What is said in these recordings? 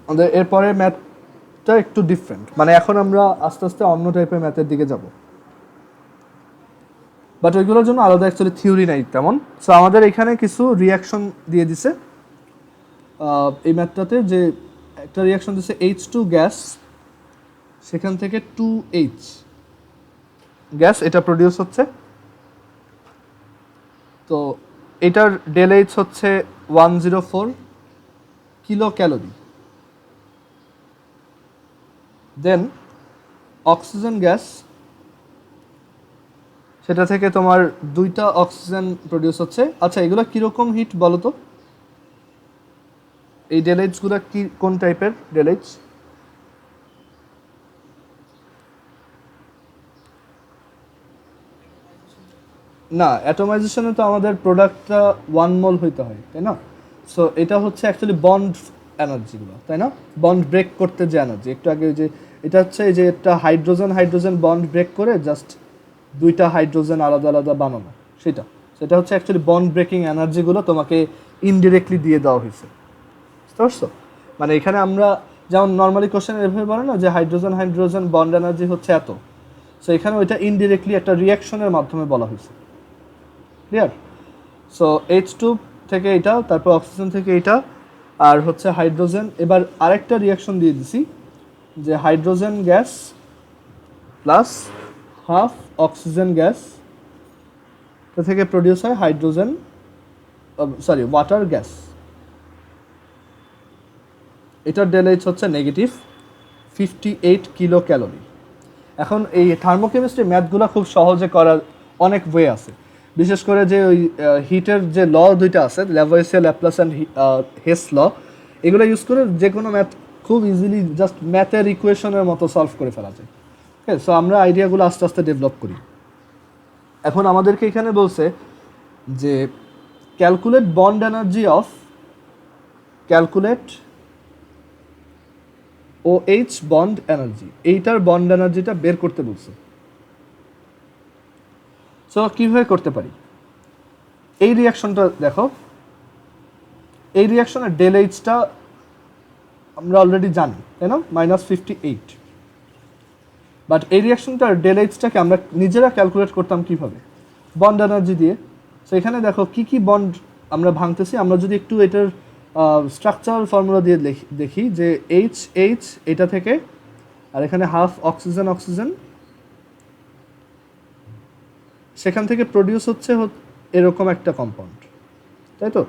আমাদের এরপরে ম্যাথটা একটু ডিফারেন্ট, মানে এখন আমরা আস্তে আস্তে অন্য টাইপের ম্যাথের দিকে যাব, বাট ওইগুলোর জন্য আলাদা অ্যাকচুয়ালি থিওরি নাই তেমন। সো আমাদের এখানে কিছু রিয়াকশন দিয়ে দিছে এই ম্যাথটাতে, যে একটা রিয়াকশন দিছে H2 গ্যাস, সেখান থেকে 2H গ্যাস এটা প্রডিউস হচ্ছে। তো এটার ডেল এইচ হচ্ছে 104 কিলো ক্যালোরি। দেন অক্সিজেন গ্যাস, সেটা থেকে তোমার 2টা অক্সিজেন প্রডিউস হচ্ছে। আচ্ছা, এগুলো কীরকম হিট বলো তো? এই ডেলএইচগুলো কি কোন টাইপের ডেলএইচ? না, অ্যাটোমাইজেশনে তো আমাদের প্রোডাক্টটা 1 মোল হইতে হয়, তাই না? সো এটা হচ্ছে অ্যাকচুয়ালি বন্ড এনার্জিগুলো, তাই না? বন্ড ব্রেক করতে যে এনার্জি, একটু আগে যে এটা হচ্ছে এই যে একটা হাইড্রোজেন হাইড্রোজেন বন্ড ব্রেক করে জাস্ট 2টা হাইড্রোজেন আলাদা আলাদা বানানো, সেটা হচ্ছে অ্যাকচুয়ালি বন্ড ব্রেকিং এনার্জিগুলো তোমাকে ইনডিরেক্টলি দিয়ে দেওয়া হয়েছে, বুঝতে পারছো? মানে এখানে আমরা যেমন নর্মালি কোশ্চেন এভাবে বলে না যে হাইড্রোজেন হাইড্রোজেন বন্ড এনার্জি হচ্ছে এত, সো এখানে ওইটা ইনডিরেক্টলি একটা রিয়াকশনের মাধ্যমে বলা হয়েছে। ক্লিয়ার? সো H2 থেকে এটা, তারপর অক্সিজেন থেকে এটা, আর হচ্ছে হাইড্রোজেন। এবার আরেকটা রিয়াকশন দিয়ে দিছি যে hydrogen gas plus half oxygen gas থেকে প্রডিউস হয় হাইড্রোজেন, সরি ওয়াটার গ্যাস। এটার ডেলএইচ হচ্ছে -58 কিলো ক্যালোরি। এখন এই থার্মোকেমিস্ট্রি ম্যাথগুলো খুব সহজে করার অনেক ওয়ে আছে, বিশেষ করে যে ওই হিটের যে ল দুইটা আছে, ল্যাভয়েসিয়ার, ল্যাপ্লাস অ্যান্ড হেস ল, এগুলো ইউজ করে যে কোনো ম্যাথ খুব ইজিলি জাস্ট ম্যাথের ইকুয়েশনের মতো সলভ করে ফেলা যায়। ওকে, সো আমরা আইডিয়াগুলো আস্তে আস্তে ডেভেলপ করি। এখন আমাদেরকে এখানে বলছে যে calculate bond energy of, calculate OH bond energy, এইটার বন্ড এনার্জিটা বের করতে বলছে। সো কীভাবে করতে পারি? এই রিয়াকশনটা দেখো, এই রিয়াকশনের ডেল এইচটা আমরা অলরেডি জানি, তাই না? -58। বাট এই রিয়াকশনটার ডেল এইচটাকে আমরা নিজেরা ক্যালকুলেট করতাম কিভাবে? বন্ড এনার্জি দিয়ে। সো এখানে দেখো কি কি বন্ড আমরা ভাঙতেছি। আমরা যদি একটু এটার স্ট্রাকচারাল ফর্মুলা দিয়ে দেখি যে H এটা থেকে, আর এখানে হাফ অক্সিজেন অক্সিজেন, সেখান থেকে প্রডিউস হচ্ছে এরকম একটা কম্পাউন্ড, তাই তো?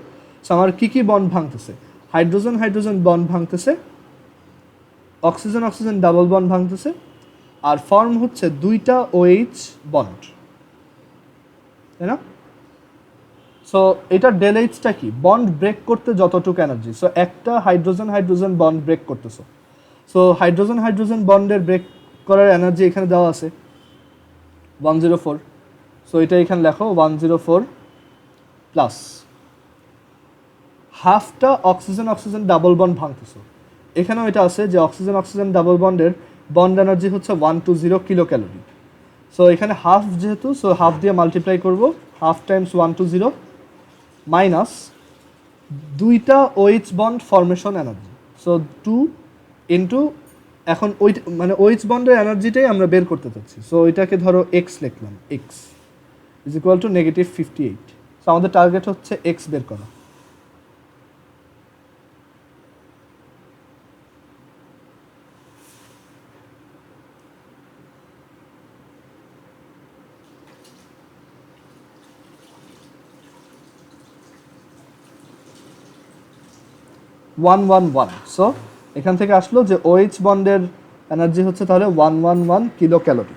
সো আমার কী কী বন্ড ভাঙতেছে? হাইড্রোজেন হাইড্রোজেন বন্ড ভাঙতেছে, অক্সিজেন অক্সিজেন ডাবল বন্ড ভাঙতেছে, আর ফর্ম হচ্ছে 2টা OH বন্ড, তাই না? সো এটার ডেল এইচটা কি? বন্ড ব্রেক করতে যতটুকু এনার্জি, সো একটা হাইড্রোজেন হাইড্রোজেন বন্ড ব্রেক করতেছো, সো হাইড্রোজেন হাইড্রোজেন বন্ডের ব্রেক করার এনার্জি এখানে দেওয়া আছে 104। সো এটা এখানে লেখো 104 প্লাস হাফটা অক্সিজেন অক্সিজেন ডাবল বন্ড ভাঙতেছো, এখানেও এটা আছে যে অক্সিজেন অক্সিজেন ডাবল বন্ডের বন্ড এনার্জি হচ্ছে 120 কিলো ক্যালোরি। সো এখানে হাফ যেহেতু, সো হাফ দিয়ে মাল্টিপ্লাই করবো, হাফ টাইমস 120 মাইনাস 2টা OH bond formation energy, so 2 into, এখন ওই মানে OH বন্ডের এনার্জিটাই আমরা বের করতে চাচ্ছি। সো ওইটাকে ধরো x লিখলাম, x is equal two -58। So আমাদের টার্গেট হচ্ছে x বের করা। সো এখান থেকে আসলো যে OH বন্ডের এনার্জি হচ্ছে তাহলে 111 কিলো ক্যালোরি।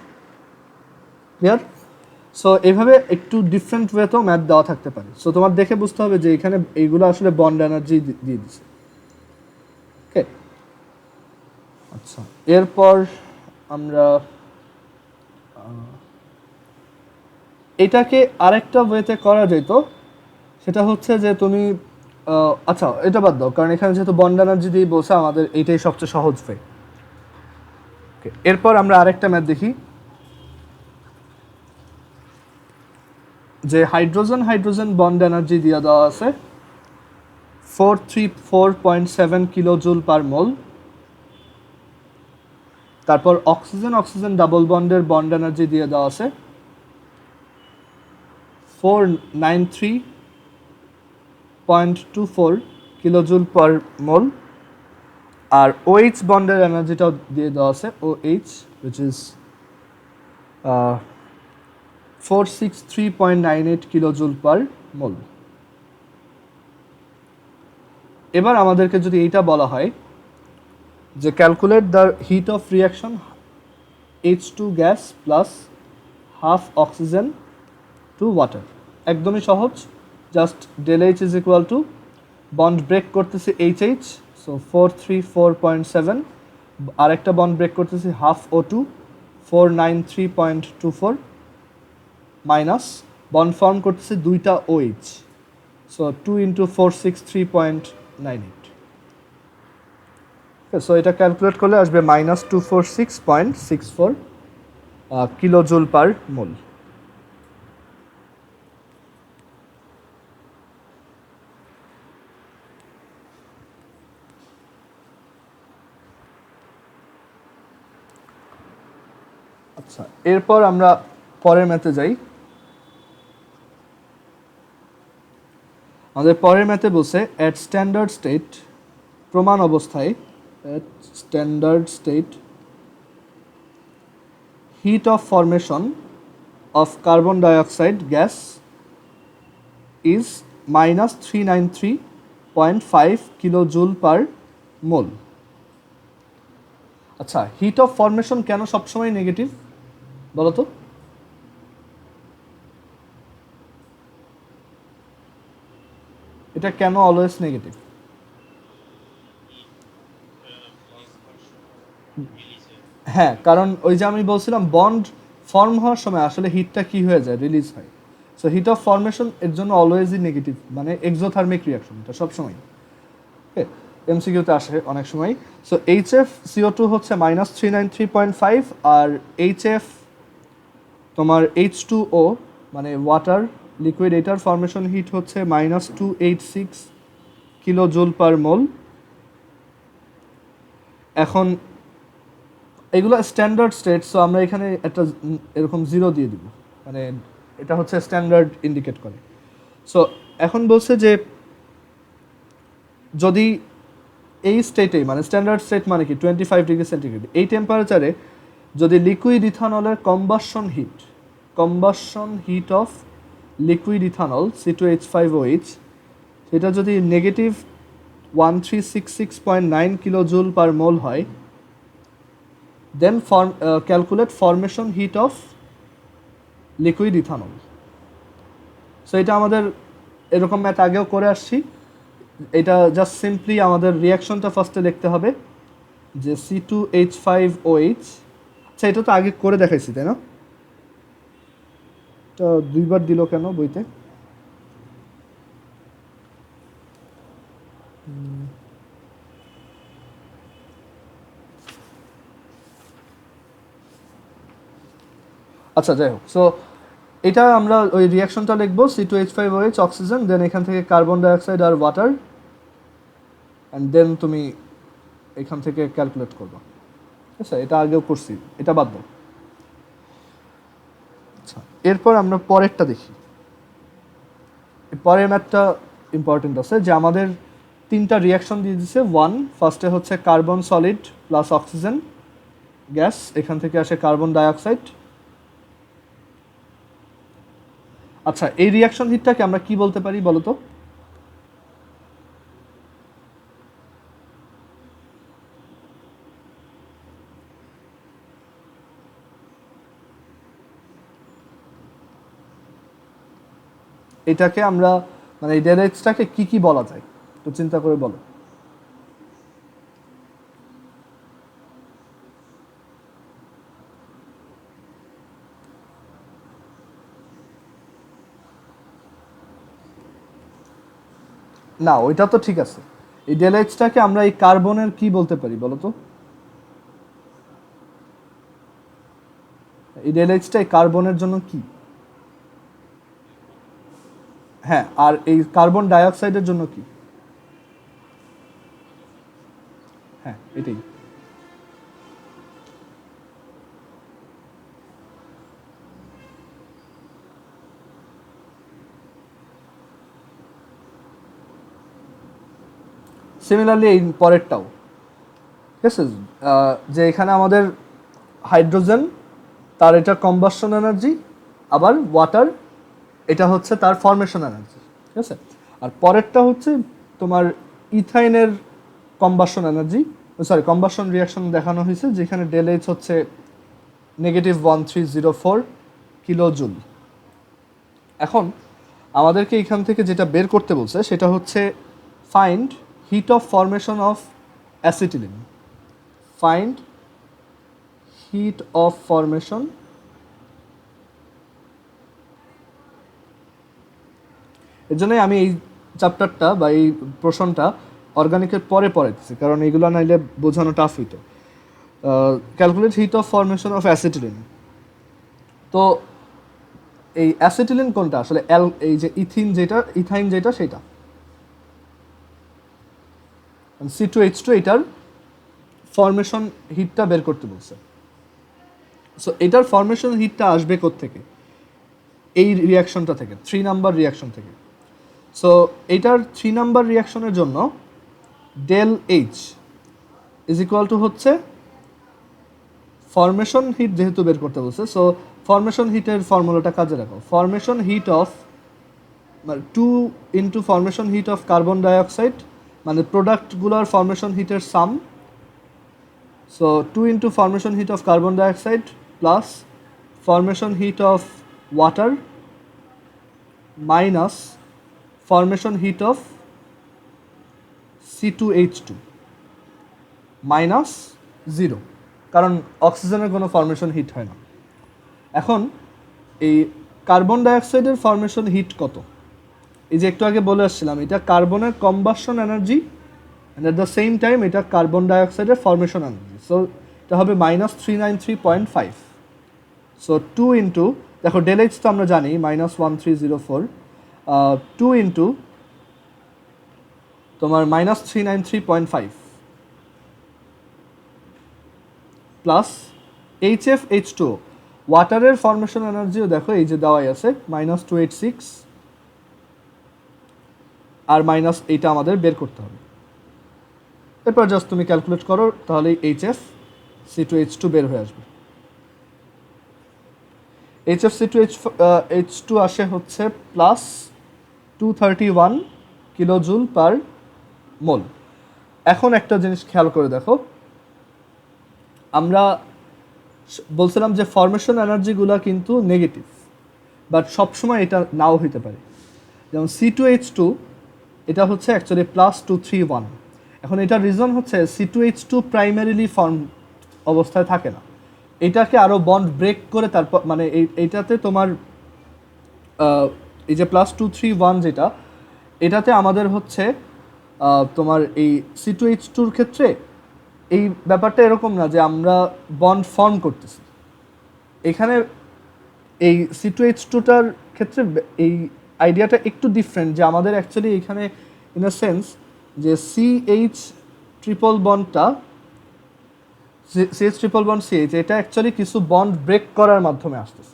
ক্লিয়ার? সো এইভাবে একটু ডিফারেন্ট ওয়েতেও ম্যাথ দেওয়া থাকতে পারে। সো তোমার দেখে বুঝতে হবে যে এখানে এইগুলো আসলে বন্ড এনার্জি দিয়ে দিচ্ছে। ওকে, আচ্ছা, এরপর আমরা এটাকে আরেকটা ওয়েতে করা যেত, সেটা হচ্ছে যে তুমি আচ্ছা এটা বাদ দাও, কারণ এখানে যেহেতু বন্ড এনার্জি দিয়ে বলছে আমাদের এইটাই সবচেয়ে সহজ ওয়ে। ওকে, এরপর আমরা আরেকটা ম্যাথ দেখি যে হাইড্রোজেন হাইড্রোজেন বন্ড এনার্জি দিয়ে দেওয়া আছে 434.7 কিলো জুল পার মোল তারপর অক্সিজেন ডাবল বন্ডের বন্ড এনার্জি দিয়ে দেওয়া আছে 493.24 কিলোজুল পার মোল। আর OH বন্ডের এনার্জিটাও দিয়ে দেওয়া আছে OH which is 463.98 kilojoule per mole. এবার আমাদেরকে যদি এইটা বলা হয় যে calculate the heat of reaction H2 gas plus half oxygen to water, একদমই সহজ। Just del H is equal to bond break করতেছি HH, সো 434.7, আরেকটা বন্ড ব্রেক করতেছি half O2 493.24 minus bond form করতেছি দুইটা OH, সো 2 ইন্টু 463.98। সো এটা calculate করলে আসবে মাইনাস 246.64 কিলোজুল পার মোল। আচ্ছা, এরপর আমরা পরের ম্যাথে যাই। আমাদের পরের ম্যাথে বলছে অ্যাট স্ট্যান্ডার্ড স্টেট, প্রমাণ অবস্থায়, at standard state heat of formation of carbon dioxide gas is minus 393.5 kilojoule per mole। আচ্ছা, হিট অফ ফরমেশন কেন সবসময় নেগেটিভ বলো তো? এটা কেন অলওয়েজ নেগেটিভ? হ্যাঁ, কারণ ওই যে আমি বলছিলাম বন্ড ফর্ম হওয়ার সময় আসলে হিটটা কি হয়ে যায়, রিলিজ হয়। সো হিট অফ ফরমেশন এর জন্য অলওয়েজই নেগেটিভ, মানে এক্সোথার্মিক রিয়াকশন, এটা সবসময়। ওকে, এমসিকিউতে আসে অনেক সময়। সো HFCO2 হচ্ছে মাইনাস 393.5, আর HF তোমার H2O মানে ওয়াটার লিকুইড, এটার ফরমেশন হিট হচ্ছে মাইনাস 286 কিলোজুল পার মোল। এখন এগুলো স্ট্যান্ডার্ড স্টেট, সো আমরা এখানে একটা এরকম জিরো দিয়ে দিব, মানে এটা হচ্ছে স্ট্যান্ডার্ড ইন্ডিকেট করে। সো এখন বলছে যে যদি এই স্টেটে, মানে স্ট্যান্ডার্ড স্টেট মানে কি 25 ডিগ্রি সেন্টিগ্রেড, এই টেম্পারেচারে যদি লিকুইড ইথানলের combustion heat of liquid ethanol C2H5OH সেটা যদি নেগেটিভ 1366.9 কিলোজুল পার মোল হয়, then calculate formation heat of liquid ethanol. So এটা আমাদের এরকম ম্যাথ আগেও করে আসছি। এটা জাস্ট সিম্পলি আমাদের রিয়াকশনটা ফার্স্টে লিখতে হবে যে C2H5OH। আচ্ছা, এটা তো আগে করে দেখাইছি তাই না? এটা দুইবার দিল কেন বইতে? আচ্ছা, যাই হোক। সো এটা আমরা ওই রিয়াকশনটা লিখবো C2H5OH অক্সিজেন, দেন এখান থেকে কার্বন ডাইঅক্সাইড আর ওয়াটার, অ্যান্ড দেন তুমি এখান থেকে ক্যালকুলেট করবা। আচ্ছা, এটা আগেও করছি, এটা বাদ দাও। আচ্ছা, এরপর আমরা পরেরটা দেখি। পরের ম্যাথটা ইম্পর্টেন্ট আছে, যে আমাদের তিনটা রিয়াকশন দিয়ে দিচ্ছে। ফার্স্টে হচ্ছে carbon solid plus oxygen gas, এখান থেকে আসে কার্বন ডাইঅক্সাইড। আচ্ছা, এই রিয়াকশন হিটটাকে আমরা কি বলতে পারি বলো তো? এটাকে আমরা, মানে এই ডেলএইচটাকে কি বলা যায়, তো চিন্তা করে বলো। না, ওইটা তো ঠিক আছে। এই ডেলএইচটাকে আমরা এই কার্বনের কি বলতে পারি বলো তো? এই ডেলএইচটা এই কার্বনের জন্য কি? হ্যাঁ, আর এই কার্বন ডাইঅক্সাইডের জন্য কি? হ্যাঁ, এটাই। সিমিলারলি এই পরেরটাও, ঠিক আছে, যে এখানে আমাদের হাইড্রোজেন, তার এটা কম্বাসশন এনার্জি, আবার ওয়াটার এটা হচ্ছে তার ফরমেশন এনার্জি, ঠিক আছে। আর পরেরটা হচ্ছে তোমার ইথাইনের কম্বাসশন এনার্জি, সরি কম্বাসশন রিয়াকশন দেখানো হয়েছে, যেখানে ডেল এইচ হচ্ছে -1304 কিলোজুল। এখন আমাদেরকে এখান থেকে যেটা বের করতে বলছে সেটা হচ্ছে find hit of formation of acetylene, find hit of formation এর জন্যই আমি এই চ্যাপ্টারটা বা এই প্রশ্নটা অর্গানিকের পরে পড়াইতেছি, কারণ এইগুলো নাইলে বোঝানো টাফ হইতো। Calculate hit of formation of acetylene. তো এই অ্যাসিটিলিন কোনটা আসলে, এই যে ইথাইন যেটা সেটা C2H2 এটার ফরমেশন হিটটা বের করতে বলছে। সো এটার ফরমেশন হিটটা আসবে কোত্থেকে? এই রিয়াকশনটা থেকে, 3 নাম্বার রিয়াকশন থেকে। সো এইটার 3 নাম্বার রিয়াকশনের জন্য del H is equal to হচ্ছে ফরমেশন হিট যেহেতু বের করতে বলছে, সো ফরমেশন হিটের ফর্মুলাটা কাজে রাখো। Formation heat of 2 into formation heat of carbon dioxide, মানে প্রোডাক্টগুলোর ফরমেশন হিটের sum. So 2 into formation heat of carbon dioxide plus formation heat of water minus formation heat of C2H2 minus 0, কারণ অক্সিজেনের কোনো formation hit হয় না। এখন এই কার্বন ডাইঅক্সাইডের ফরমেশন হিট কত? এই যে একটু আগে বলে আসছিলাম, এটা কার্বনের combustion energy and at the same time এটা কার্বন ডাইঅক্সাইডের ফরমেশন এনার্জি। সো এটা হবে -393.5। সো 2 ইন্টু, দেখো ডেল এইচ তো আমরা জানি -1304, 2 ইন্টু তোমার -393.5 প্লাস HFH2, ওয়াটারের ফরমেশন এনার্জিও দেখো এই যে দেওয়াই আছে -286, আর মাইনাস এইটা আমাদের বের করতে হবে। এরপর জাস্ট তুমি ক্যালকুলেট করো, তাহলে HFC2H2 বের হয়ে আসবে। HFC2H2 আসে হচ্ছে +231 কিলোজুল পার মোল। এখন একটা জিনিস খেয়াল করে দেখো, আমরা বলছিলাম যে ফরমেশন এনার্জিগুলো কিন্তু নেগেটিভ, বাট সবসময় এটা নাও হইতে পারে। যেমন C2H2 এটা হচ্ছে অ্যাকচুয়ালি +231। এখন এটার রিজন হচ্ছে C2H2 প্রাইমারিলি ফর্ম অবস্থায় থাকে না, এটাকে আরও বন্ড ব্রেক করে তারপর, মানে এইটাতে তোমার এই যে +231 যেটা, এটাতে আমাদের হচ্ছে তোমার এই C2H2-র ক্ষেত্রে এই ব্যাপারটা এরকম না যে আমরা বন্ড ফর্ম করতেছি। এখানে এই C2H2-টার ক্ষেত্রে এই আইডিয়াটা একটু ডিফারেন্ট, যে আমাদের অ্যাকচুয়ালি এখানে ইন আ সেন্স যে CH ট্রিপল বন্ডটা, CH ট্রিপল বন্ড CH, এটা অ্যাকচুয়ালি কিছু বন্ড ব্রেক করার মাধ্যমে আসতেছে,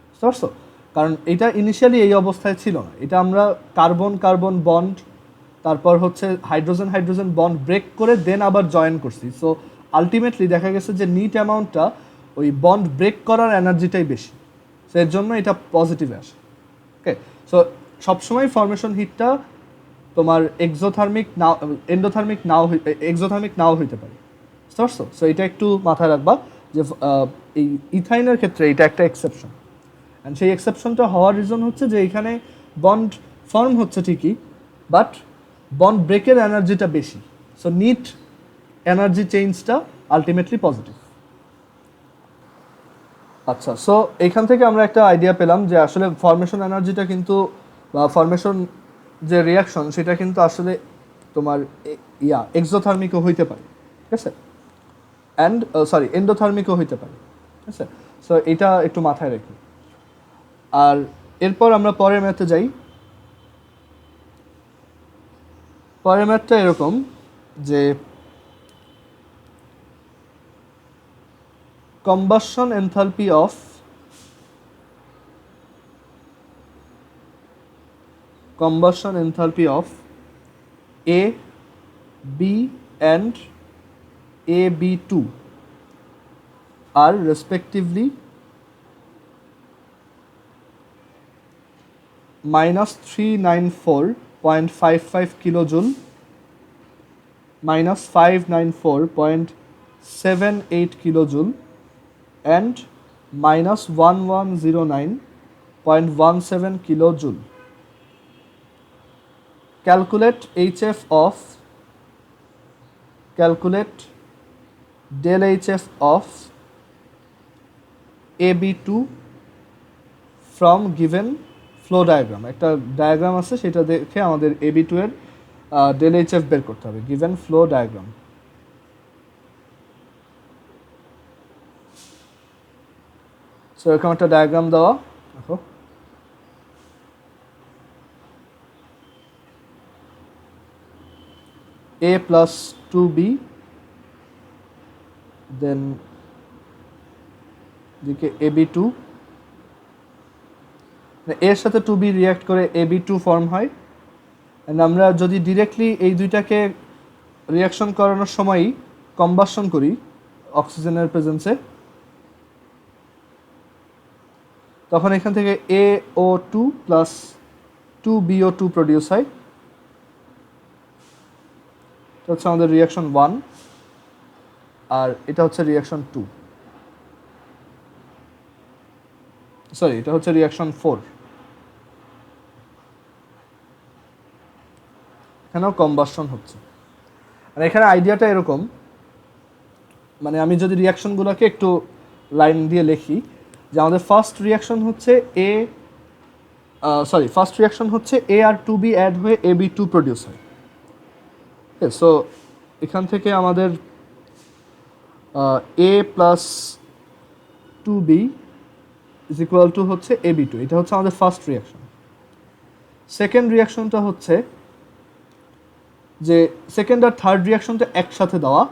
বুঝতে পারছো? কারণ এটা ইনিশিয়ালি এই অবস্থায় ছিল না, এটা আমরা কার্বন কার্বন বন্ড, তারপর হচ্ছে হাইড্রোজেন হাইড্রোজেন বন্ড ব্রেক করে দেন আবার জয়েন করছি। সো আলটিমেটলি দেখা গেছে যে নিট অ্যামাউন্টটা ওই বন্ড ব্রেক করার এনার্জিটাই বেশি, সো এর জন্য এটা পজিটিভে আসে। ওকে, সো সবসময় ফরমেশন হিটটা তোমার এক্সোথার্মিক নাও, এন্ডোথার্মিক নাও, এক্সোথার্মিক নাও হইতে পারে, বুঝতে পারছো? সো এটা একটু মাথায় রাখবা যে এই ইথাইনের ক্ষেত্রে এটা একটা এক্সেপশন, অ্যান্ড সেই এক্সেপশনটা হওয়ার রিজন হচ্ছে যে এখানে বন্ড ফর্ম হচ্ছে ঠিকই, বাট বন্ড ব্রেকের এনার্জিটা বেশি, সো নিট এনার্জি চেঞ্জটা আলটিমেটলি পজিটিভ। আচ্ছা, সো এইখান থেকে আমরা একটা আইডিয়া পেলাম যে আসলে ফরমেশন এনার্জিটা কিন্তু, বা ফরমেশন যে রিয়াকশন সেটা কিন্তু আসলে তোমার এক্সোথার্মিকও হইতে পারে, ঠিক আছে, অ্যান্ড সরি এন্ডোথার্মিকও হইতে পারে, ঠিক আছে। সো এটা একটু মাথায় রেখে, আর এরপর আমরা পরের ম্যাথে যাই। পরের ম্যাথটা এরকম যে combustion enthalpy of A B and AB2 are respectively minus 394.55 kilojoule, minus 594.78 kilojoule, and minus 1109.17 kilojoule. Calculate del HF of AB2 from given flow diagram. একটা ডায়াগ্রাম আছে, সেটা দেখে আমাদের AB2 এর del HF বের করতে হবে, given flow diagram. সো এরকম একটা ডায়াগ্রাম দেওয়া, দেখো A plus 2B, then দিকে AB2, এর সাথে 2B রিঅ্যাক্ট করে AB2 ফর্ম হয়। এন্ড আমরা যদি ডিরেক্টলি এই দুইটাকে রিঅ্যাকশন করানোর সময়ই কম্বাসন করি অক্সিজেনের প্রেজেন্সে, তখন এখান থেকে AO2 প্লাস 2BO2 প্রডিউস হয়। এটা হচ্ছে আমাদের রিঅ্যাকশন 1, আর এটা হচ্ছে রিঅ্যাকশন 2, সরি এটা হচ্ছে রিঅ্যাকশন 4। এখানেও কম্বাসন হচ্ছে। আর এখানে আইডিয়াটা এরকম, মানে আমি যদি রিঅ্যাকশনগুলোকে একটু লাইন দিয়ে লিখি, যে আমাদের ফার্স্ট রিঅ্যাকশন হচ্ছে A আর 2B অ্যাড হয়ে AB2 প্রডিউস হয়। সো এখান থেকে আমাদের A plus 2B is equal to হচ্ছে AB2, এটা হচ্ছে আমাদের ফার্স্ট রিঅ্যাকশন। সেকেন্ড রিঅ্যাকশনটা হচ্ছে যে সেকেন্ড আর থার্ড রিঅ্যাকশনটা একসাথে দেওয়া,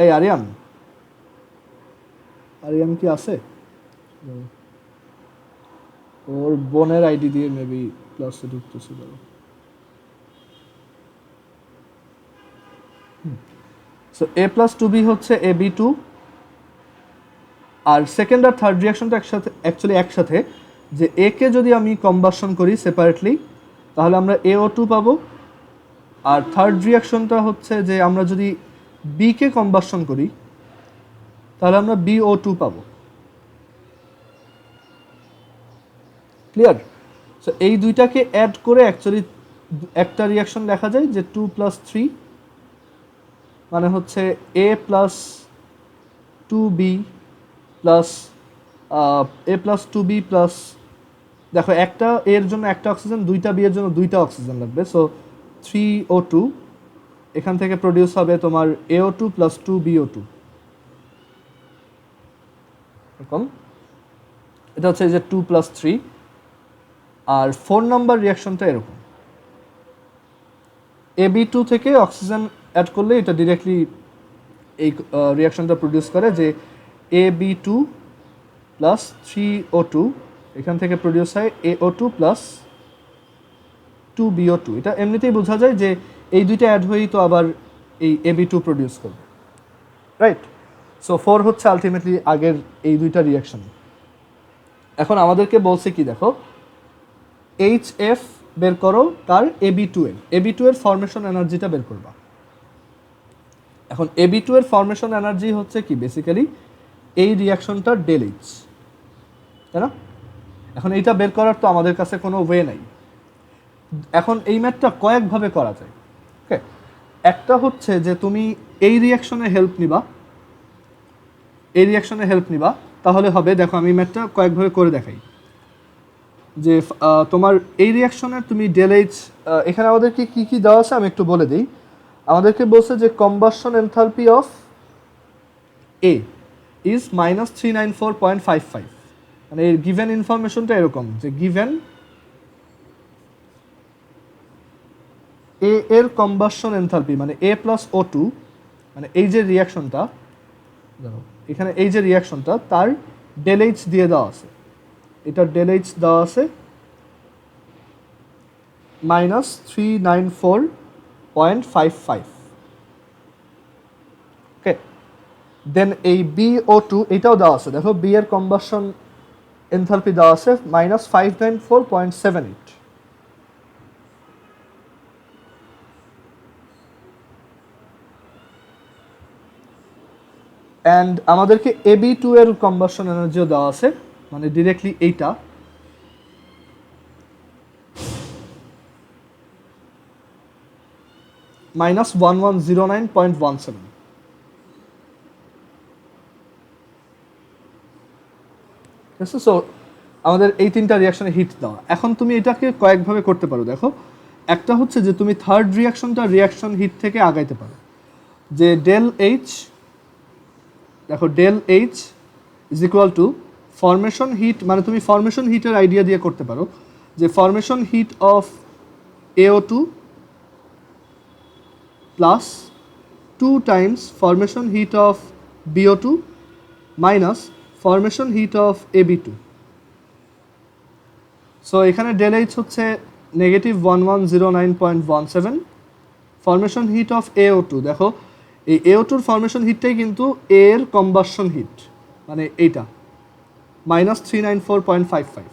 এই আরিয়ান কি আছে? ওর বোনের আইডি দিয়ে মেবি ক্লাসে ঢুকতেছিল। সো A প্লাস 2B হচ্ছে AB2, আর সেকেন্ড আর থার্ড রিঅ্যাকশনটা একসাথে, যে A কে যদি আমি কম্বাসন করি সেপারেটলি তাহলে আমরা AO2 পাবো, আর থার্ড রিঅ্যাকশনটা হচ্ছে যে আমরা যদি B কে কম্বাসন করি তাহলে আমরা BO2 পাবো। ক্লিয়ার? সো এই দুইটাকে অ্যাড করে অ্যাকচুয়ালি একটা রিঅ্যাকশন লেখা যায় যে 2 প্লাস 3, মানে হচ্ছে A plus 2B plus A plus 2B plus, দেখো একটা এর জন্য একটা অক্সিজেন, দুইটা বি এর জন্য দুইটা অক্সিজেন লাগবে, সো 3O2 এখান থেকে প্রডিউস হবে তোমার AO2 প্লাস 2BO2 এরকম। এটা হচ্ছে যে 2 প্লাস 3। আর 4 নাম্বার রিঅ্যাকশনটা এরকম, AB2 থেকে অক্সিজেন অ্যাড করলে এটা ডিরেক্টলি এই রিঅ্যাকশনটা প্রডিউস করে যে AB2 প্লাস 3O2, এখান থেকে প্রডিউস হয় AO2 প্লাস 2BO2। এটা এমনিতেই বোঝা যায় যে এই দুইটা অ্যাড হয়েই তো আবার এই AB2 প্রডিউস করবে, রাইট? সো 4 হচ্ছে আলটিমেটলি আগের এই দুইটা রিঅ্যাকশন। এখন আমাদেরকে বলছে কি, দেখো HF বের করো তার AB2 এর ফরমেশন এনার্জিটা বের করবা। এখন AB2 এর ফরমেশন এনার্জি হচ্ছে কি, বেসিক্যালি এই রিঅ্যাকশনটার del H, তাই না? এখন এইটা বের করার তো আমাদের কাছে কোনো ওয়ে নাই। এখন এই ম্যাথটা কয়েকভাবে করা যায়। ওকে, একটা হচ্ছে যে তুমি এই রিঅ্যাকশনে হেল্প নিবা, তাহলে হবে, দেখো আমি ম্যাথটা কয়েকভাবে করে দেখাই। যে তোমার এই রিঅ্যাকশনের তুমি del H, এখানে আমাদেরকে কি কি দেওয়া আছে আমি একটু বলে দিই। আমাদেরকে বলছে যে combustion enthalpy of A is minus 394.55, মানে এর গিভেন ইনফরমেশনটা এরকম যে গিভেন A এর কম্বাসন এনথালপি মানে A প্লাস O2, মানে এই যে রিঅ্যাকশনটা, দেখো এখানে এই যে রিঅ্যাকশনটা তার del H দিয়ে দেওয়া আছে। এটার ডেল এইচ দেওয়া আছে -394.55, ওকে। দেন এই BO2 এটাও দেওয়া আছে, দেখো বি এর কম্বাসন এনথালপি দেওয়া আছে -594.78। অ্যান্ড আমাদেরকে AB2 এর কম্বাসন এনার্জিও দেওয়া আছে, মানে ডিরেক্টলি এইটা -1109.17। ঠিক আছে, সো আমাদের এই তিনটা রিয়াকশনে হিট দেওয়া। এখন তুমি এটাকে কয়েকভাবে করতে পারো, দেখো একটা হচ্ছে যে তুমি থার্ড রিয়াকশনটা রিয়াকশন হিট থেকে আগাইতে পারো, যে ডেল এইচ, দেখো del H is equal to formation heat, মানে তুমি ফরমেশন হিটের আইডিয়া দিয়ে করতে পারো যে formation heat of AO2 plus 2 times formation heat of BO2 minus formation heat of AB2। So এখানে ডেল এইচ হচ্ছে -1109.17, ফরমেশন হিট অফ AO2, দেখো এই AO2 ফরমেশন হিটটাই কিন্তু A এর কম্বাসন হিট, মানে এইটা -394.55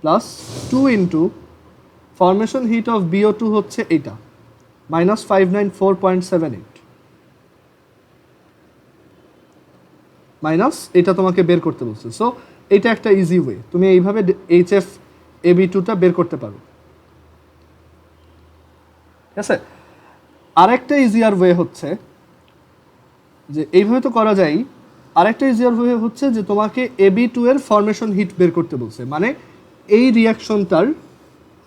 plus 2 into formation heat of BO2 হচ্ছে এইটা -594.78 মাইনাস এটা তোমাকে বের করতে বলছে। সো এটা একটা ইজি ওয়ে, তুমি এইভাবে HF AB2টা বের করতে পারো। ঠিক আছে, আরেকটা ইজিয়ার ওয়ে হচ্ছে যে এইভাবে তো করা যায়, আরেকটা ইজিয়ার ওয়ে হচ্ছে যে তোমাকে AB2 এর ফরমেশন হিট বের করতে বলছে, মানে এই রিয়াকশনটার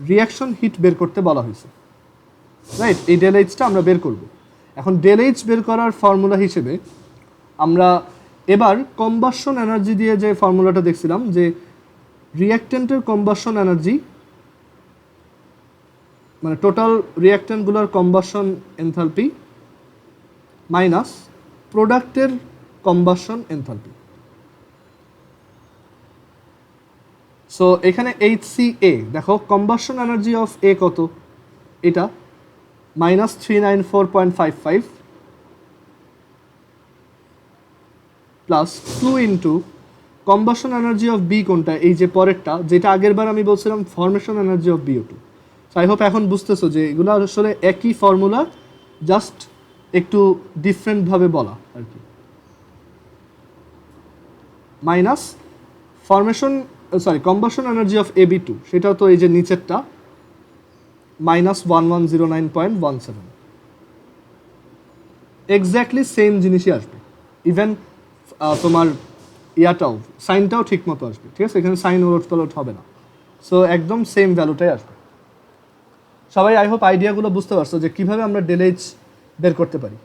রিয়াকশন হিট বের করতে বলা হয়েছে, রাইট। এই ডেল এইচটা আমরা বের করব। এখন ডেল এইচ বের করার ফর্মুলা হিসেবে আমরা এবার কম্বাসন এনার্জি দিয়ে যে ফর্মুলাটা দেখছিলাম, যে রিয়াক্ট্যান্টের কম্বাসন এনার্জি মানে টোটাল রিয়াক্ট্যান্টগুলোর কম্বাসন এনথালপি মাইনাস প্রোডাক্টের কম্বাসন এনথালপি। সো এখানে HCA, দেখো কম্বাসন এনার্জি অফ A কত, এটা -394.55 plus 2 into combustion energy of B কোনটা, এই যে পরেরটা, যেটা আগের বার আমি বলছিলাম formation energy of BO2। So I hope এখন বুঝতেছো যে এগুলো আসলে একই ফর্মুলা, জাস্ট একটু ডিফারেন্টভাবে বলা আর কি। Minus formation combustion energy of AB2, সেটাও তো এই যে নিচেরটা -1109.17, এক্স্যাক্টলি সেম জিনিসই আসবে। ইভেন তোমার ইয়াটাও সাইনটাও ঠিক মতো আসবে, ঠিক আছে, এখানে সাইন ওলট পালট হবে না। সো একদম সেম ভ্যালুটাই আসবে। সবাই আই হোপ আইডিয়াগুলো বুঝতে পারছো যে কীভাবে আমরা ডেল এইচ বের করতে পারি।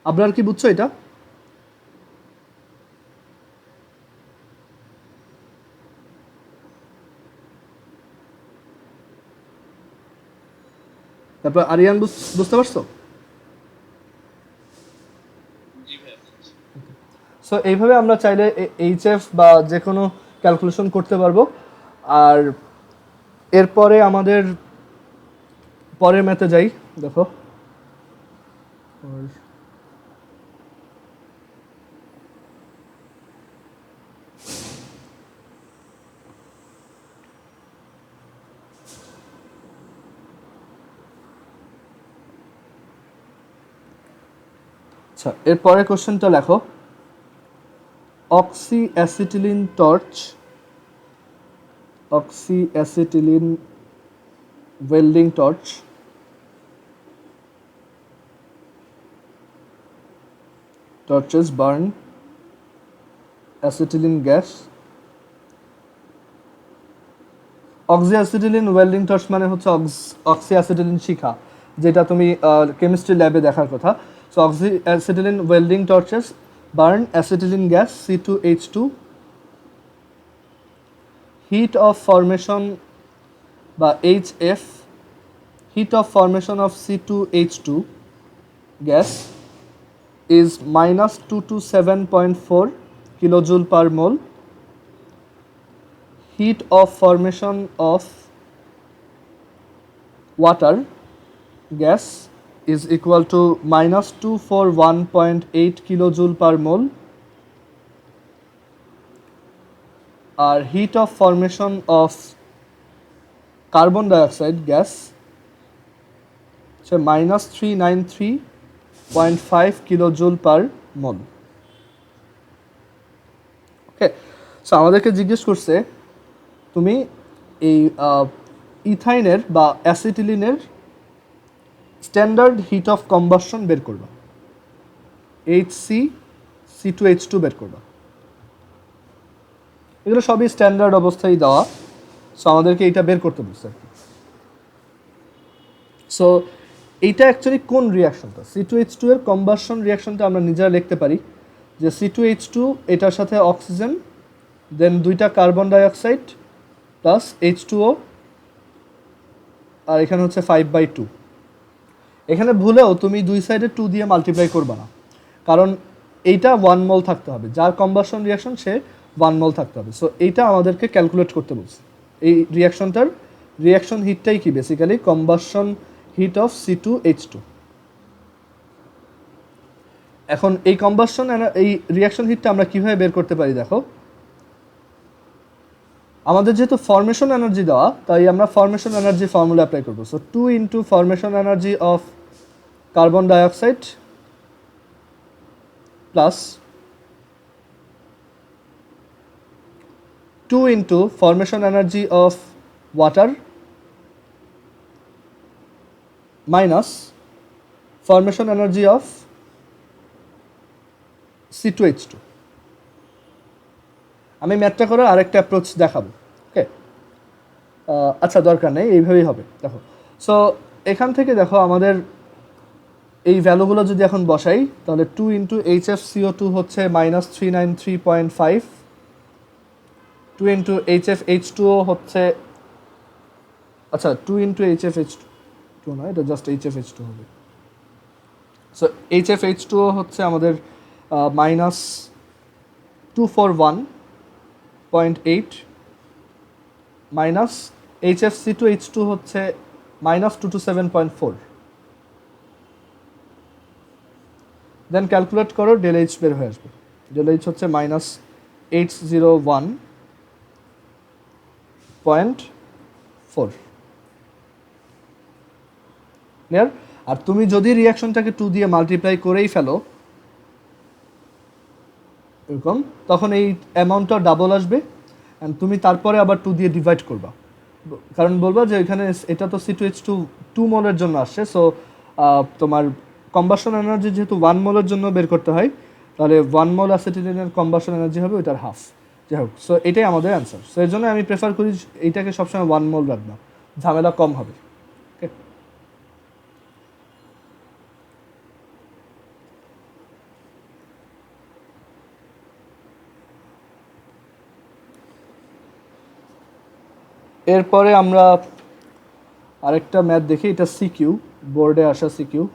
আপনার কি বুঝছো এটা? তারপর আরিয়ান বুঝতে পারছো? সো এইভাবে আমরা চাইলে HF বা যে কোনো ক্যালকুলেশন করতে পারবো। আর এরপরে আমাদের পরের ম্যাথে যাই, দেখো আচ্ছা, এরপরের কোশ্চেনটা লেখো, oxyacetylene welding torch torches burn acetylene gas। Oxyacetylene welding torch মানে হচ্ছে অক্সিঅ্যাসিটিলিন শিখা, যেটা তুমি কেমিস্ট্রি ল্যাবে দেখার কথা। So oxyacetylene welding torches burn acetylene gas C2H2, heat of formation বা HF, heat of formation of C2H2 gas is minus 227.4 kilojoule per mole. Heat of formation of water gas is equal to minus 241.8 kilojoule per mole. Our heat of formation of carbon dioxide gas so minus 393.5 kilojoule per mole. Okay, so আমাদেরকে জিজ্ঞেস করছে তুমি এই ইথাইনের বা অ্যাসিটিলিনের standard heat of combustion বের করবা, HC2H2 বের করবা। এগুলো সবই স্ট্যান্ডার্ড অবস্থায় দেওয়া, সো আমাদেরকে এটা বের করতে বলছে আর কি। সো এইটা অ্যাকচুয়ালি কোন রিয়াকশনটা, C2H2 এর কম্বাসন রিয়াকশনটা আমরা নিজেরা লিখতে পারি যে C2H2 এটার সাথে অক্সিজেন, দেন দুইটা কার্বন ডাইঅক্সাইড প্লাস H2O, আর এখানে হচ্ছে 5/2। এখানে ভুলেও তুমি দুই সাইডে 2 দিয়ে মাল্টিপ্লাই করবা না, কারণ এইটা 1 মোল থাকতে হবে, যার কম্বাসন রিয়াকশন সে 1 মোল থাকতে হবে। সো এইটা আমাদেরকে ক্যালকুলেট করতে বলছে। এই রিয়াকশনটার রিয়াকশন হিটটাই কি basically combustion heat of C2H2। এখন এই কম্বাসন এই রিয়াকশন হিটটা আমরা কিভাবে বের করতে পারি দেখো, আমাদের যেহেতু ফরমেশন এনার্জি দেওয়া, তাই আমরা ফরমেশন এনার্জি ফর্মুলা অ্যাপ্লাই করবো। So 2 into formation energy of carbon dioxide plus 2 into formation energy of water minus formation energy of C2H2। আমি ম্যাথটা করে আরেকটা অ্যাপ্রোচ দেখাবো। ওকে, আচ্ছা দরকার নেই, এইভাবেই হবে। দেখো, সো এখান থেকে দেখো আমাদের এই ভ্যালুগুলো যদি এখন বসাই তাহলে 2 ইন্টু HFCO2 হচ্ছে মাইনাস 393.5, 2 ইন্টু HFH2O হচ্ছে, আচ্ছা 2 ইন্টু HFH2 নয়, এটা জাস্ট HFH2 হবে। সো HFH2O হচ্ছে আমাদের মাইনাস 241.8 মাইনাস HFC2H2 হচ্ছে মাইনাস 227.4। দেন ক্যালকুলেট করো, ডেল এইচ বের হয়ে আসবে। ডেল এইচ হচ্ছে মাইনাস 801.4। ক্লিয়ার? আর তুমি যদি রিয়াকশনটাকে 2 দিয়ে মাল্টিপ্লাই করেই ফেলো এরকম, তখন এই অ্যামাউন্টটা ডাবল আসবে, অ্যান্ড তুমি তারপরে আবার 2 দিয়ে ডিভাইড করবা, কারণ বলবা যে এখানে এটা তো C2H2 2 মোলের জন্য আসছে। সো তোমার কম্বাসন এনার্জি যেহেতু 1 মোলের জন্য বের করতে হয়, তাহলে 1 মোল অ্যাসিটিলিনের কম্বাসন এনার্জি হবে ওইটার হাফ। যাই হোক, সো এটাই আমাদের অ্যান্সার। সো এর জন্য আমি প্রেফার করি এইটাকে সবসময় 1 মোল রাখবা, ঝামেলা কম হবে। ওকে, এরপরে আমরা আরেকটা ম্যাথ দেখি, এটা সিকিউ, বোর্ডে আসা CQ.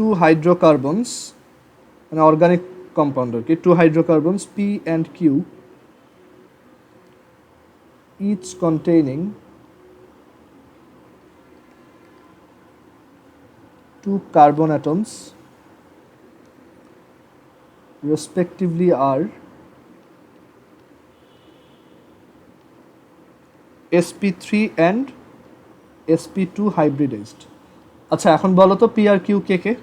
Two hydrocarbons, an organic compound, okay, 2 hydrocarbons P and Q, each containing 2 carbon atoms, respectively are sp3 and sp2 hybridized. আচ্ছা এখন বলো তো পি আর কিউ কে কে?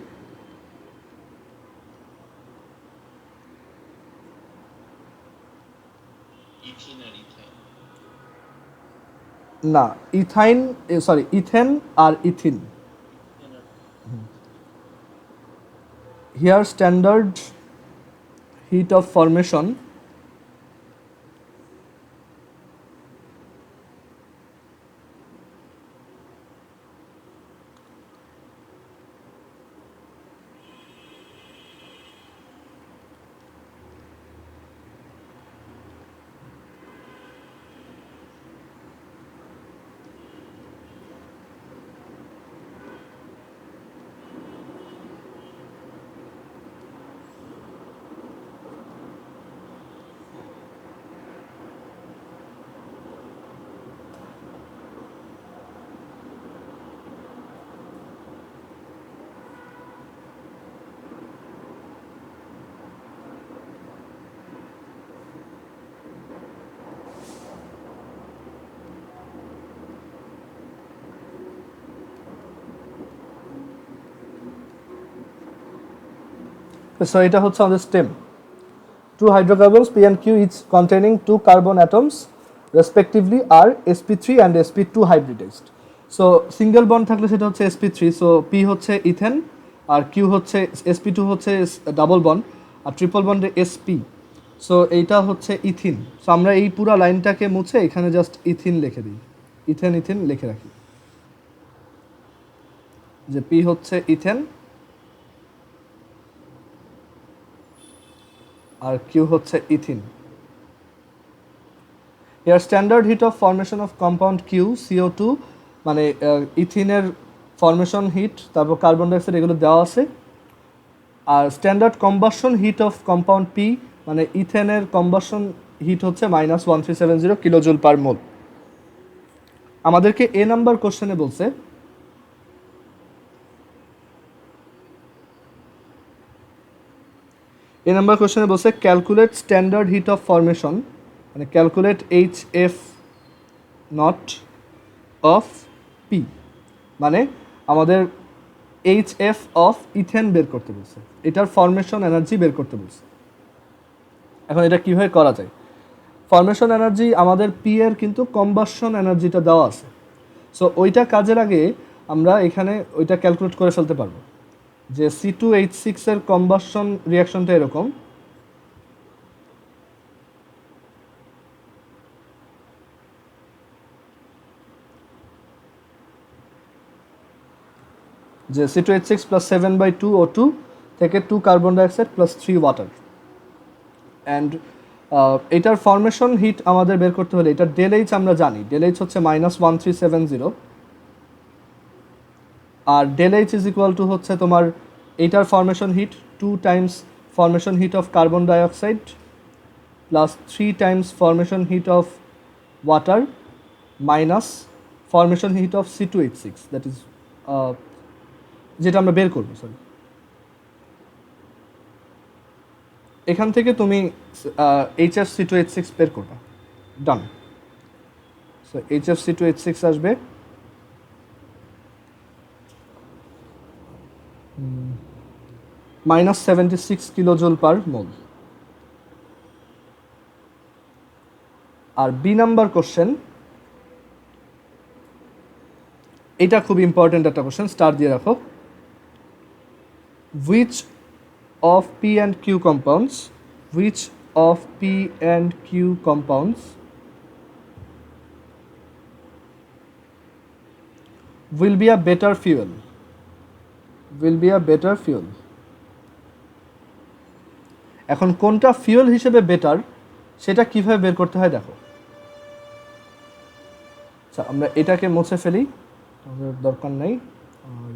না, ইথাইন, সরি ইথেন আর ethene. Here standard heat of formation so এটা হচ্ছে আমাদের stem. Two hydrocarbons P and Q each containing 2 carbon atoms respectively are sp3 and sp2 hybridized. So single bond থাকলে সেটা হচ্ছে sp3, so P হচ্ছে ethane আর Q হচ্ছে sp2 হচ্ছে ডাবল বন্ড আর ট্রিপল বন্ডে sp, সো এইটা হচ্ছে ইথিন। সো আমরা এই পুরো লাইনটাকে মুছে এখানে জাস্ট ইথিন লিখে দিই, ইথেন ইথিন লিখে রাখি যে P হচ্ছে ইথেন আর Q হচ্ছে ইথিন। এর standard heat of formation of compound Q CO2 মানে ইথিনের ফরমেশন হিট, তারপর কার্বন ডাইঅক্সাইড এগুলো দেওয়া আছে। আর standard combustion heat of compound P মানে ইথেনের কম্বাসন হিট হচ্ছে -1370 কিলোজুল পার মোল। আমাদেরকে এ নাম্বার কোশ্চেনে বলছে calculate standard heat of formation, মানে calculate HF naught of P, মানে আমাদের HF অফ ইথেন বের করতে বলছে, এটার ফরমেশন এনার্জি বের করতে বলছে। এখন এটা কীভাবে করা যায়? ফরমেশন এনার্জি আমাদের P এর কিন্তু কম্বাসন এনার্জিটা দেওয়া আছে, সো ওইটা কাজে লাগে আমরা এখানে ওইটা ক্যালকুলেট করে ফেলতে পারবো যে C2H6 এর কম্বাসন রিয়াকশনটা এরকম, যে C2H6 + 7/2 O2 থেকে 2 কার্বন ডাইঅক্সাইড + 3 ওয়াটার। অ্যান্ড এটার ফরমেশন হিট আমাদের বের করতে হলে এটার ΔH আমরা জানি, ΔH হচ্ছে -1370 আর ΔH ইজ ইকুয়াল টু হচ্ছে তোমার এইটার formation heat 2 times formation heat of carbon dioxide plus 3 times formation heat of water minus formation heat of C2H6, that is যেটা আমরা বের করবো। সরি, এখান থেকে তুমি HFC2H6 বের করবা, ডান। সো HFC2H6 আসবে -76 কিলোজুল পার মোল। আর বি নাম্বার কোশ্চেন, এটা খুব ইম্পর্টেন্ট একটা কোশ্চেন, স্টার দিয়ে রাখো। Which of P and Q compounds will be a better fuel? এখন কোনটা ফিউল হিসেবে বেটার সেটা কিভাবে বের করতে হয় দেখো। আচ্ছা, আমরা এটাকে মুছে ফেলি, আমাদের দরকার নেই। আর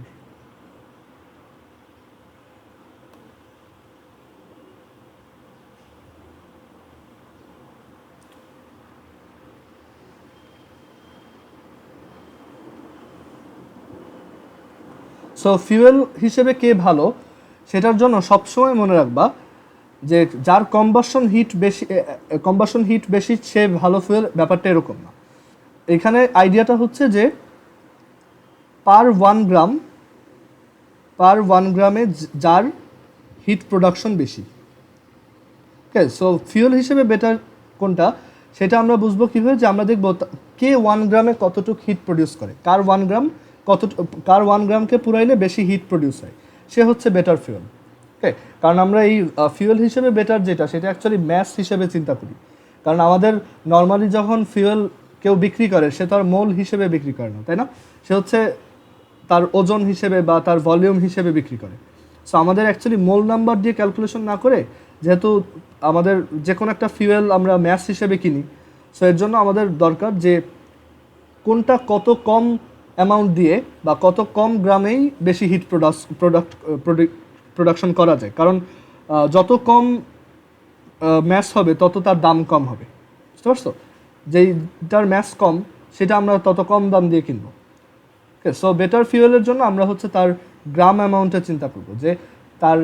সো ফিউয়েল হিসেবে কে ভালো সেটার জন্য সবসময় মনে রাখবা যে যার কম্বাসন হিট বেশি সে ভালো ফুয়েল, ব্যাপারটা এরকম না। এখানে আইডিয়াটা হচ্ছে যে পার 1 গ্রামে যার হিট প্রোডাকশন বেশি। ওকে, সো ফিউয়েল হিসেবে বেটার কোনটা সেটা আমরা বুঝবো কীভাবে, যে আমরা দেখবো কে 1 গ্রামে কতটুকু হিট প্রডিউস করে, কার 1 গ্রামকে পুরাইলে বেশি হিট প্রডিউস হয়, সে হচ্ছে বেটার ফিউয়েল। ওকে, কারণ আমরা এই ফিউয়েল হিসেবে বেটার যেটা সেটা অ্যাকচুয়ালি ম্যাস হিসেবে চিন্তা করি, কারণ আমাদের নর্মালি যখন ফিউয়েল কেউ বিক্রি করে সে তার মোল হিসেবে বিক্রি করে না, তাই না? সে হচ্ছে তার ওজন হিসেবে বা তার ভলিউম হিসেবে বিক্রি করে। সো আমাদের অ্যাকচুয়ালি মোল নাম্বার দিয়ে ক্যালকুলেশন না করে, যেহেতু আমাদের যে কোনো একটা ফিউয়েল আমরা ম্যাস হিসেবে কিনি, সো এর জন্য আমাদের দরকার যে কোনটা কত কম অ্যামাউন্ট দিয়ে বা কত কম গ্রামেই বেশি হিট প্রোডাকশন করা যায়, কারণ যত কম ম্যাস হবে তত তার দাম কম হবে, বুঝতে পারছো? যেইটার ম্যাস কম সেটা আমরা তত কম দাম দিয়ে কিনবো। ওকে, সো বেটার ফিউয়েলের জন্য আমরা হচ্ছে তার গ্রাম অ্যামাউন্টে চিন্তা করবো, যে তার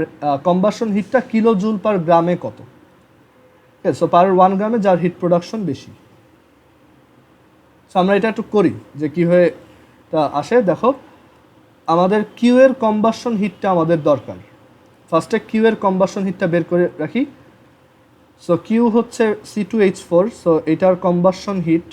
কম্বাসন হিটটা কিলো জুল পার গ্রামে কত। ওকে, সো পার 1 গ্রামে যার হিট প্রোডাকশন বেশি। সো আমরা এটা একটু করি যে কীভাবে তা আসে। দেখো, আমাদের কিউ এর কম্বাসন হিটটা আমাদের দরকার, ফার্স্টে কিউ এর কম্বাসন হিটটা বের করে রাখি। সো কিউ হচ্ছে C2H4, সো এটার কম্বাসন হিট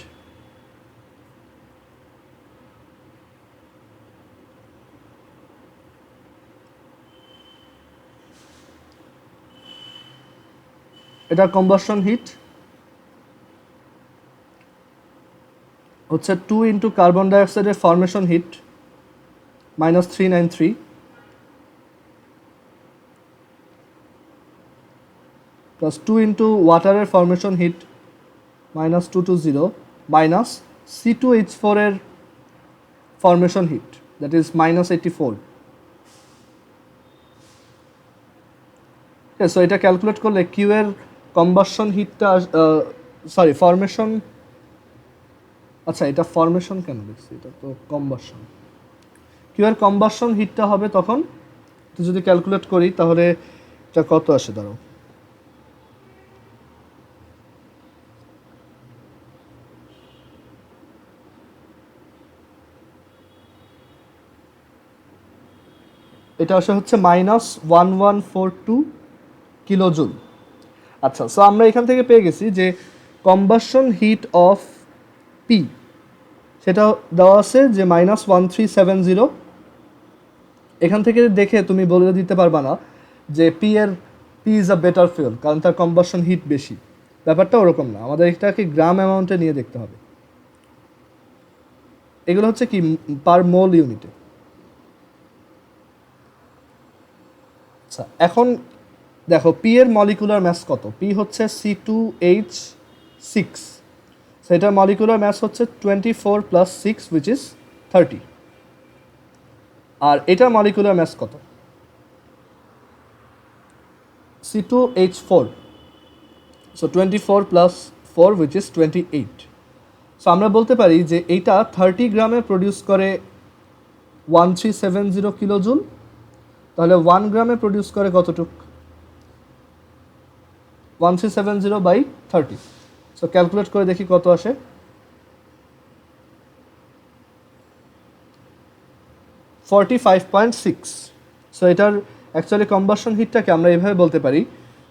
হচ্ছে 2 ইন্টু কার্বন ডাইঅক্সাইডের ফরমেশন হিট -393 প্লাস 2 ইন্টু ওয়াটারের ফরমেশন হিট -220 মাইনাস C2H4 এর formation heat that is -84। So এটা ক্যালকুলেট করলে কিউ এর কম্বাসন হিটটা ফরমেশন, আচ্ছা এটা ফরমেশন কেন লিখছি, এটা তো কম্বাসন। কিউ এর কম্বাসন হিটটা হবে তখন তো যদি ক্যালকুলেট করি তাহলে এটা কত আসে দাঁড়াও, এটা আসে হচ্ছে -1142 কিলোজুল। আচ্ছা, সো আমরা এখান থেকে পেয়ে গেছি যে কম্বাসন হিট অফ পি সেটা দেওয়া আছে যে -1370। এখান থেকে দেখে তুমি বলে দিতে পারবা না যে P is a better fuel কারণ তার কম্বাসন হিট বেশি, ব্যাপারটা ওরকম না, আমাদের এটাকে গ্রাম অ্যামাউন্টে নিয়ে দেখতে হবে। এগুলো হচ্ছে কি পার মোল ইউনিটে। আচ্ছা, এখন দেখো পি এর মলিকুলার ম্যাস কত, পি হচ্ছে C2H6, সেটার মলিকুলার ম্যাস হচ্ছে 24 + 6 which is 30, আর এটার মলিকুলার ম্যাস কত C2H4, so 24 + 4 which is 28। So আমরা বলতে পারি যে এইটা 30 গ্রামে প্রডিউস করে 1370 কিলোজুল, তাহলে 1 গ্রামে প্রডিউস করে কতটুক 1370/30। সো ক্যালকুলেট করে দেখি কত আসে, 45.6। সো এটার অ্যাকচুয়ালি কম্বাসন হিটটাকে আমরা এভাবে বলতে পারি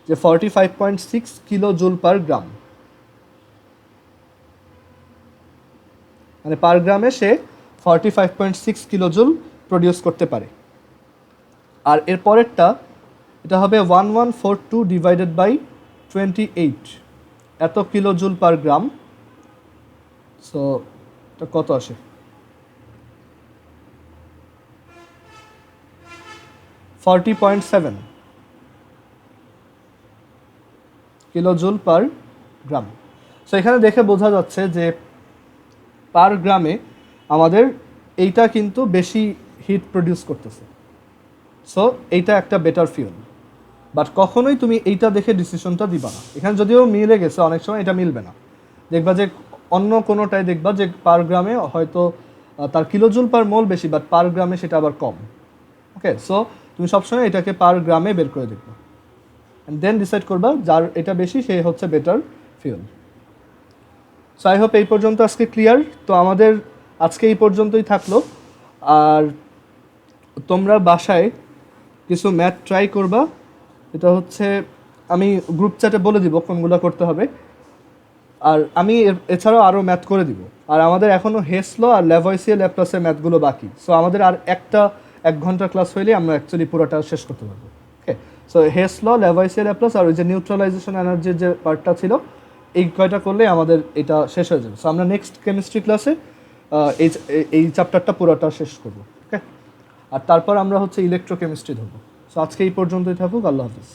যে 45.6 কিলোজুল পার গ্রাম, মানে পার গ্রামে সে 45.6 কিলোজুল প্রডিউস করতে পারে। আর এর পরেরটা এটা হবে 1142 ডিভাইডেড বাই 28, এত কিলোজুল পার গ্রাম। সো এটা কত আসে, 40.7 কিলোজুল পার গ্রাম। সো এখানে দেখে বোঝা যাচ্ছে যে পার গ্রামে আমাদের এইটা কিন্তু বেশি হিট প্রডিউস করতেছে, সো এইটা একটা বেটার ফিউল। বাট কখনোই তুমি এইটা দেখে ডিসিশনটা দিবা না, এখানে যদিও মিলে গেছে অনেক সময় এটা মিলবে না, দেখবা যে অন্য কোনোটাই দেখবা যে পার গ্রামে হয়তো তার কিলোজুল পার মোল বেশি বাট পার গ্রামে সেটা আবার কম। ওকে, সো তুমি সবসময় এটাকে পার গ্রামে বের করে দেখবা অ্যান্ড দেন ডিসাইড করবা যার এটা বেশি সে হচ্ছে better fuel. So I hope এই পর্যন্ত আজকে ক্লিয়ার। তো আমাদের আজকে এই পর্যন্তই থাকলো, আর তোমরা বাসায় কিছু ম্যাথ ট্রাই করবা, এটা হচ্ছে আমি গ্রুপ চ্যাটে বলে দিব কোনগুলো করতে হবে, আর আমি এছাড়াও আরও ম্যাথ করে দিব। আর আমাদের এখনও হেস ল আর ল্যাভয়েসিয়াল ল্যাপ্লাসের ম্যাথগুলো বাকি, সো আমাদের আর 1 ঘন্টা ক্লাস হইলে আমরা অ্যাকচুয়ালি পুরোটা শেষ করতে পারবো। ওকে, সো হেস ল, ল্যাভয়েসিয়াল ল্যাপ্লাস আর ওই যে নিউট্রালাইজেশন এনার্জির যে পার্টটা ছিল এই কয়টা করলে আমাদের এটা শেষ হয়ে যাবে। সো আমরা নেক্সট কেমিস্ট্রি ক্লাসে এই চ্যাপ্টারটা পুরোটা শেষ করবো। ওকে, আর তারপর আমরা হচ্ছে ইলেকট্রোকেমিস্ট্রি ধরবো। সো আজকে এই পর্যন্তই থাকুক, আল্লাহ হাফিজ।